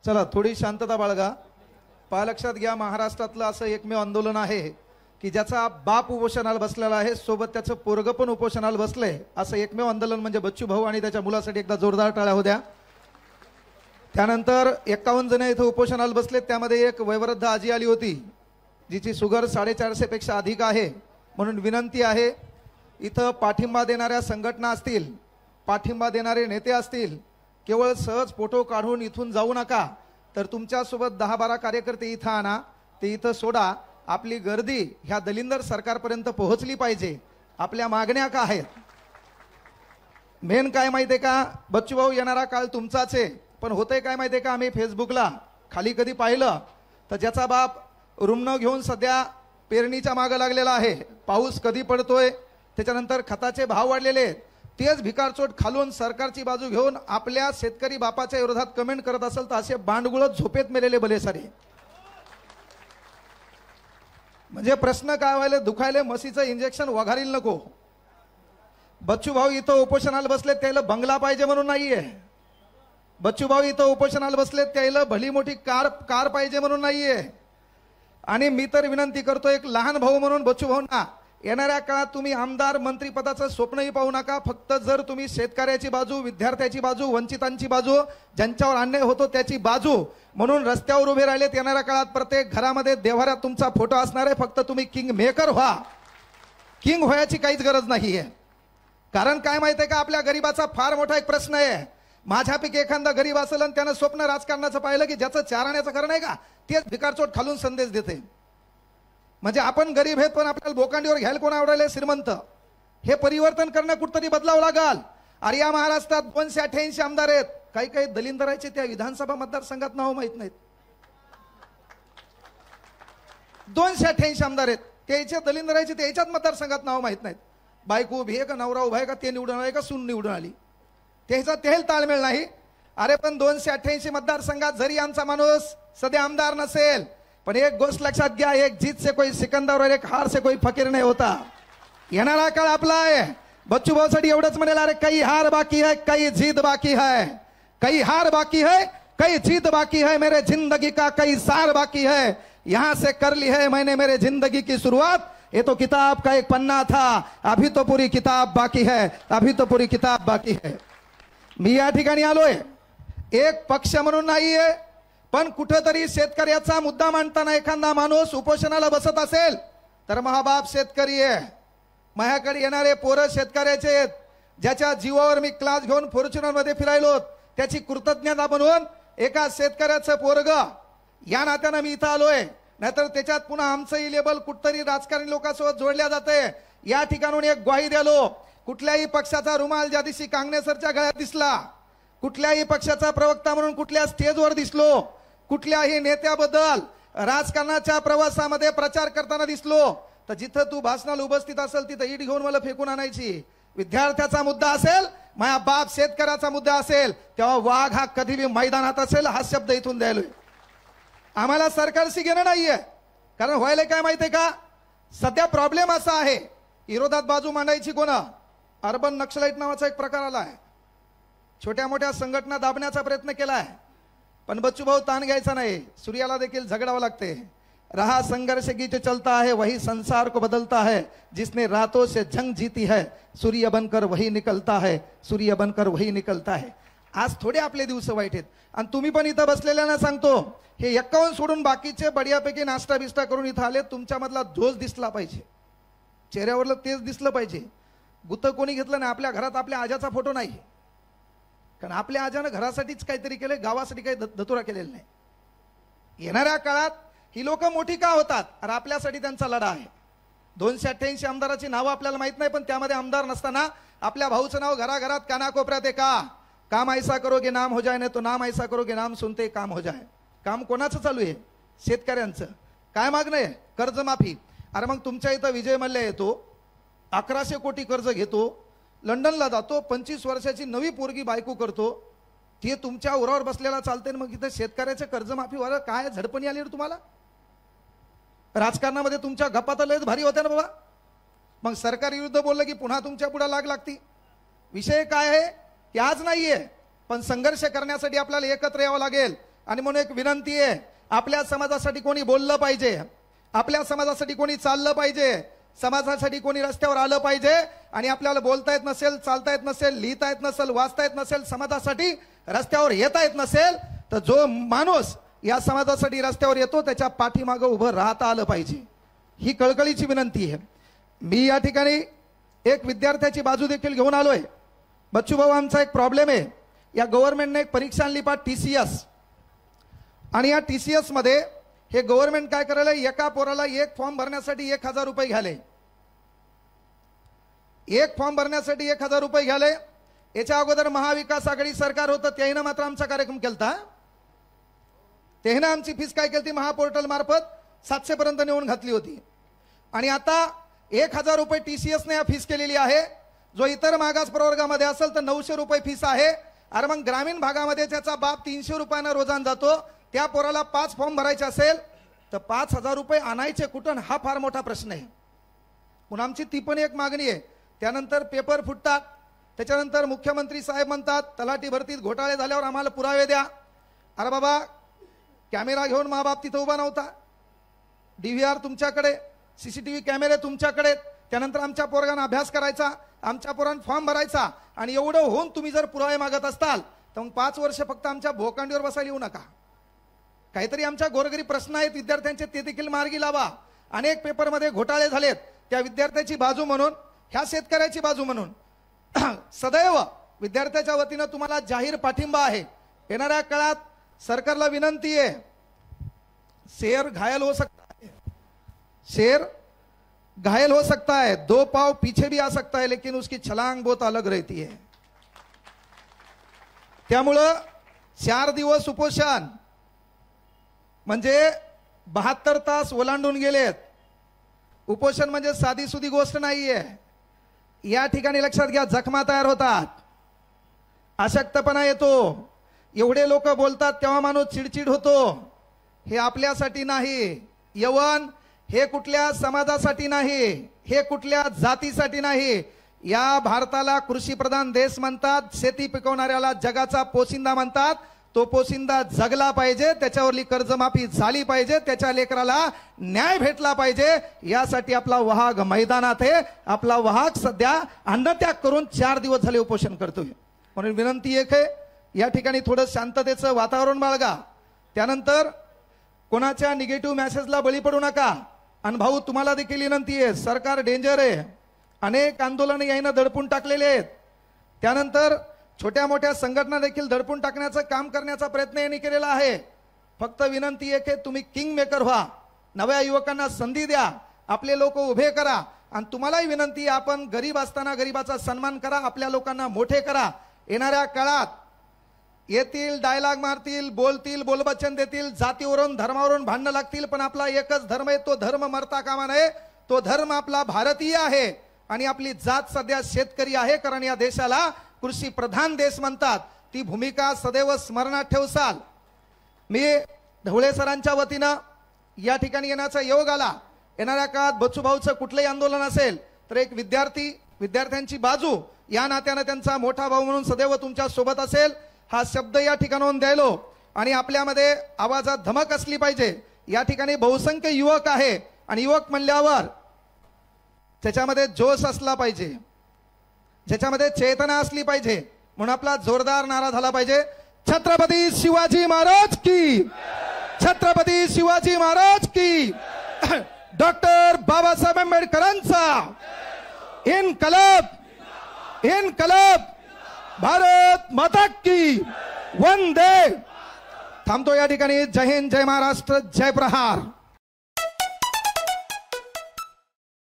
चला थोडी शांतता बाळगा. पहा लक्षात घ्या, महाराष्ट्रातलं असं एकमेव आंदोलन आहे की ज्याचा बाप उपोषणाला बसलेला आहे, सोबत त्याचं पोरग पण उपोषणाला बसलंय. असं एकमेव आंदोलन म्हणजे बच्चू भाऊ आणि त्याच्या मुलासाठी एकदा जोरदार टाळ्या होऊ द्या. त्यानंतर 51 जण इथं उपोषणाला बसले, त्यामध्ये एक वयोवृद्ध आजी आली होती जिची शुगर 450 पेक्षा अधिक आहे. म्हणून विनंती आहे, इथं पाठिंबा देणाऱ्या संघटना असतील, पाठिंबा देणारे नेते असतील, केवळ सहज फोटो काढून इथून जाऊ नका, तर तुमच्यासोबत 10-12 कार्यकर्ते इथं आणा, ते इथं सोडा. आपली गर्दी ह्या दलिंदर सरकारपर्यंत पोहोचली पाहिजे. आपल्या मागण्या काय आहेत, मेन काय माहितीये का, बच्चू भाऊ येणारा काळ तुमचाच आहे. पण होतंय काय माहितीये का, आम्ही फेसबुकला खाली कधी पाहिलं तर ज्याचा बाप रुग्ण घेऊन सध्या पेरणीच्या मागे लागलेला आहे, पाऊस कधी पडतोय, त्याच्यानंतर खताचे भाव वाढलेले, तेच भिकारचोट खालून सरकारची बाजू घेऊन आपल्या शेतकरी बापाच्या विरोधात कमेंट करत असेल तर असे बांडगुळत झोपेत मेलेले भले सारे. म्हणजे प्रश्न काय व्हायला, दुखायले म्हशीचं इंजेक्शन वघारील नको. बच्चू भाऊ इथं उपोषणाला बसले त्याला बंगला पाहिजे म्हणून नाहीये. बच्चू भाऊ इथं उपोषणाला बसले त्याला भली मोठी कार पाहिजे म्हणून नाहीये. आणि मी तर विनंती करतो एक लहान भाऊ म्हणून बच्चू भाऊंना, येणाऱ्या काळात तुम्ही आमदार मंत्री पदाचं स्वप्नही पाहू नका. फक्त जर तुम्ही शेतकऱ्याची बाजू, विद्यार्थ्याची बाजू, वंचितांची बाजू, ज्यांच्यावर अन्याय होतो त्याची बाजू म्हणून रस्त्यावर उभे राहिलेत, येणाऱ्या काळात प्रत्येक घरामध्ये देव्हाऱ्यात तुमचा फोटो असणार आहे. फक्त तुम्ही किंग मेकर व्हा, किंग व्हायची काहीच गरज नाहीये. कारण काय माहितीये का, आपल्या गरीबाचा फार मोठा एक प्रश्न आहे. माझ्यापैकी एखादा गरीब असेल आणि त्यानं स्वप्न राजकारणाचं पाहिलं की ज्याचं चारण्याचं खरं नाही का, तेच भिकारचोट खालून संदेश देते. म्हणजे आपण गरीब आहेत पण आपल्याला बोकांडीवर घ्यायला कोण आवडायला श्रीमंत. हे परिवर्तन करणं कुठतरी बदलावं लागल. अरे या महाराष्ट्रात 288 आमदार आहेत, काही काही दलिंदराचे त्या विधानसभा मतदारसंघात नाव माहित नाहीत. 288 आमदार आहेत, त्याच्या दलिंदराचे त्याच्याच मतदारसंघात नाव माहित नाहीत. बायको उभी आहे का, नवरा उभा आहे का, ते निवडून आले का सून निवडून आली, त्याचा तेल ताळमेळ नाही. अरे पण 288 मतदारसंघात जरी आमचा माणूस सध्या आमदार नसेल, पण एक गोष्ट लक्षात घ्या, एक जीत से कोई सिकंदर और एक हार से कोई फकीर नहीं होता. येणारा काळ आपला आहे. बच्चू भाऊ साठी एवढंच म्हणेल, अरे काही हार बाकी है, काही जीत बाकी है, काही हार बाकी है, काही जीत बाकी है, मेरे जिंदगी का कई सार बाकी है, यहां से कर ली है मैंने मेरे जिंदगी की शुरुआत. ये तो किताब का एक पन्ना था, अभी तो पूरी किताब बाकी है, अभी तो पूरी किताब बाकी है. मी या ठिकाणी आलोय एक पक्ष म्हणून नाहीये, पण कुठेतरी शेतकऱ्याचा मुद्दा मांडताना एखादा माणूस उपोषणाला बसत असेल तर महाबाप शेतकरी आहे. माझ्याकडे येणारे पोरं शेतकऱ्याचे आहेत. ज्याच्या जीवावर मी क्लास घेऊन फॉर्च्युनर मध्ये फिरायलो, त्याची कृतज्ञता म्हणून एका शेतकऱ्याचं पोरग या नात्यानं मी इथं आलोय. नाहीतर त्याच्यात पुन्हा आमचंही लेबल कुठतरी राजकारणी लोकांसोबत जोडल्या जाते. या ठिकाणून एक ग्वाही द्यालो, कुठल्याही पक्षाचा रुमाल ज्या दिवशी कांगणेसरच्या गळ्यात दिसला, कुठल्याही पक्षाचा प्रवक्ता म्हणून कुठल्या स्टेजवर दिसलो, कुठल्याही नेत्याबद्दल राजकारणाच्या प्रवासामध्ये प्रचार करताना दिसलो, तर जिथं तू भाषणाला उपस्थित असेल तिथं ईट घेऊन मला फेकून आणायची. विद्यार्थ्याचा मुद्दा असेल, माझ्या बाप शेतकऱ्याचा मुद्दा असेल, तेव्हा वाघ हा कधी बी मैदानात असेल हा शब्द इथून द्यायलोय. आम्हाला सरकारशी घेणं नाहीये. कारण व्हायला काय माहितीये का, सध्या प्रॉब्लेम असा आहे, विरोधात बाजू मांडायची कोणा, अर्बन नक्षलाईट नावाचा एक प्रकार आला आहे. छोट्या मोठ्या संघटना दाबण्याचा प्रयत्न केलाय, पण बच्चू भाऊ ताण घ्यायचा नाही. सूर्याला देखील झगडावं लागते. रहा संघर्ष की जो चलता है वही संसार को बदलता है, जिसने रातों से जंग जीती है सूर्य बनकर वही निकलता है, सूर्य बनकर वही निकलता है. आज थोडे आपले दिवस वाईट आहेत. आणि तुम्ही पण इथं बसलेल्यांना सांगतो, हे 51 सोडून बाकीचे बढियापैकी नाश्ता बिस्टा करून इथं आले. तुमच्यामधला जोश दिसला पाहिजे, चेहऱ्यावरलं तेज दिसलं पाहिजे. गुत्त कोणी घेतलं नाही. आपल्या घरात आपल्या आजाचा फोटो नाही, कारण आपल्या आजानं घरासाठीच काहीतरी केलंय, गावासाठी काही धतुरा केलेला नाही. येणाऱ्या काळात ही लोक मोठी का होतात, अरे आपल्यासाठी त्यांचा लढा आहे. 288 आमदाराची नावं आपल्याला माहित नाही, पण त्यामध्ये आमदार नसताना आपल्या भाऊचं नाव घराघरात कानाकोपऱ्यात आहे का. काम ऐसा करोगे नाम हो जाए, नाही तो नाम ऐसा करोगे नाम सुनते काम हो जाए. काम कोणाचं चालू आहे, शेतकऱ्यांचं. काय मागणं आहे, कर्जमाफी. अरे मग तुमच्या इथं विजय मल्ल्या येतो, 1100 कोटी कर्ज घेतो, लंडनला जातो, 25 वर्षाची नवी पोरगी बायको करतो, ते तुमच्या उरावर बसलेला चालते. मग इथं शेतकऱ्याच्या कर्जमाफीवर काय झडपणी आली रे तुम्हाला. राजकारणामध्ये तुमच्या गप्पा लयच भारी होत्या ना बाबा. मग सरकार विरुद्ध बोललं की पुन्हा तुमच्या पुढे लाग लागती. विषय काय आहे की आज नाहीये, पण संघर्ष करण्यासाठी आपल्याला एकत्र यावं लागेल. आणि म्हणून एक विनंती आहे, आपल्या समाजासाठी कोणी बोललं पाहिजे, आपल्या समाजासाठी कोणी चाललं पाहिजे, समाजासाठी कोणी रस्त्यावर आलं पाहिजे. आणि आपल्याला बोलता येत नसेल, चालता येत नसेल, लिहिता येत नसेल, वाचता येत नसेल, समाजासाठी रस्त्यावर येता येत नसेल, तर जो माणूस या समाजासाठी रस्त्यावर येतो त्याच्या पाठीमागं उभं राहता आलं पाहिजे. ही कळकळीची विनंती आहे. मी या ठिकाणी एक विद्यार्थ्याची बाजू देखील घेऊन आलोय. बच्चू भाऊ, आमचा एक प्रॉब्लेम आहे. या गव्हर्नमेंटने एक परीक्षा आणली पा TCS, आणि या TCS मध्ये हे गव्हर्नमेंट काय करायला, एका पोराला एक फॉर्म भरण्यासाठी 1000 रुपये घ्याले. एक फॉर्म भरण्यासाठी 1000 रुपये घ्याले. याच्या अगोदर महाविकास आघाडी सरकार होतं, त्यानं मात्र आमचा कार्यक्रम केलता. त्यानं आमची फीस काय केली, महापोर्टल मार्फत 700 पर्यंत नेऊन घातली होती. आणि आता 1000 रुपये TCS ने या फीस केलेली आहे. जो इतर मागास प्रवर्गामध्ये असेल तर 900 रुपये फीस आहे. अरे मग ग्रामीण भागामध्ये त्याचा बाप 300 रुपयानं रोजान जातो, त्या पोराला 5 फॉर्म भरायचे असेल तर 5000 रुपये आणायचे कुठून, हा फार मोठा प्रश्न आहे. म्हणून आमची ती पण एक मागणी आहे. त्यानंतर पेपर फुटतात, त्याच्यानंतर मुख्यमंत्री साहेब म्हणतात तलाठी भरतीत घोटाळे झाल्यावर आम्हाला पुरावे द्या. अरे बाबा, कॅमेरा घेऊन माबाप तिथं उभा नव्हता, DVR तुमच्याकडे, CCTV कॅमेरे तुमच्याकडे, त्यानंतर आमच्या पोरांना अभ्यास करायचा, आमच्या पोरांना फॉर्म भरायचा. आणि एवढं होऊन तुम्ही जर पुरावे मागत असताल तर मग 5 वर्ष फक्त आमच्या भोकांडीवर बसायला येऊ नका. काहीतरी आमच्या गोरगरीब प्रश्न आहेत विद्यार्थ्यांचे, ते देखील मार्गी लावा. अनेक पेपरमध्ये घोटाळे झालेत, त्या विद्यार्थ्याची बाजू म्हणून, ह्या शेतकऱ्याची बाजू म्हणून सदैव विद्यार्थ्याच्या वतीनं तुम्हाला जाहीर पाठिंबा आहे. येणाऱ्या काळात सरकारला विनंती आहे, शेर घायल हो सकता है, शेर घायल हो सकता है, 2 पाव पीछे भी आ सकता है, लेकिन उसकी छलांग बहुत अलग रहती है. त्यामुळं 4 दिवस उपोषण म्हणजे 72 तास ओलांडून गेलेत. उपोषण म्हणजे साधी सुधी गोष्ट नाहीये. या ठिकाणी लक्षात घ्या, जखमा तयार होतात, अशक्तपणा येतो, एवढे लोक बोलतात तेव्हा माणूस चिडचिड होतो. हे आपल्यासाठी नाही. यवन हे कुठल्या समाजासाठी नाही, हे कुठल्या जातीसाठी नाही. या भारताला कृषी प्रधान देश म्हणतात, शेती पिकवणाऱ्याला जगाचा पोशिंदा म्हणतात. तो पोशिंदा जगला पाहिजे, त्याच्यावरली कर्जमाफी झाली पाहिजे, त्याच्या लेकराला न्याय भेटला पाहिजे. यासाठी आपला वाहक मैदानात आहे. आपला वाहक सध्या अन्नत्याग करून 4 दिवस झाले उपोषण करतोय. म्हणून विनंती एक आहे, या ठिकाणी थोडं शांततेचं वातावरण बाळगा. त्यानंतर कोणाच्या निगेटिव्ह मेसेजला बळी पडू नका. आणि भाऊ, तुम्हाला देखील विनंती आहे, सरकार डेंजर आहे. अनेक आंदोलन यानं दडपून टाकलेले आहेत. त्यानंतर छोट्या मोठ्या संघटना देखील दडपून टाकण्याचं काम करण्याचा प्रयत्न यांनी केलेला आहे. फक्त विनंती आहे की तुम्ही किंग मेकर व्हा, नव्या युवकांना संधी द्या, आपले लोक उभे करा. आणि तुम्हालाही विनंती आहे, आपण गरीब असताना गरीबाचा सन्मान करा, आपल्या लोकांना मोठे करा. येणाऱ्या काळात येतील, डायलॉग मारतील, बोलतील, बोलबच्चन देतील, जातीवरून धर्मावरून भांडणं लागतील, पण आपला एकच धर्म आहे. तो धर्म मरता कामा नये. तो धर्म आपला भारतीय आहे आणि आपली जात सध्या शेतकरी आहे. कारण या देशाला कृषी प्रधान देश म्हणतात. ती भूमिका सदैव स्मरणात ठेवसाल. मी ढवळे सरांच्या वतीनं या ठिकाणी येण्याचा योग आला. येणाऱ्या काळात बच्चू भाऊचं कुठलंही आंदोलन असेल तर एक विद्यार्थ्यांची बाजू या नात्यानं त्यांचा मोठा भाऊ म्हणून सदैव तुमच्या सोबत असेल, हा शब्द या ठिकाणाहून द्यायलो. आणि आपल्यामध्ये आवाजात धमक असली पाहिजे. या ठिकाणी बहुसंख्य युवक आहे आणि युवक म्हणल्यावर त्याच्यामध्ये जोश असला पाहिजे, ज्याच्यामध्ये चेतना असली पाहिजे. म्हणून आपला जोरदार नारा झाला पाहिजे, छत्रपती शिवाजी महाराज की, छत्रपती शिवाजी महाराज की, डॉक्टर बाबासाहेब आंबेडकरांचा इनकलाब, इनकलाब, भारत माता की, वंदे. थांबतो या ठिकाणी. जय हिंद, जय महाराष्ट्र, जय प्रहार.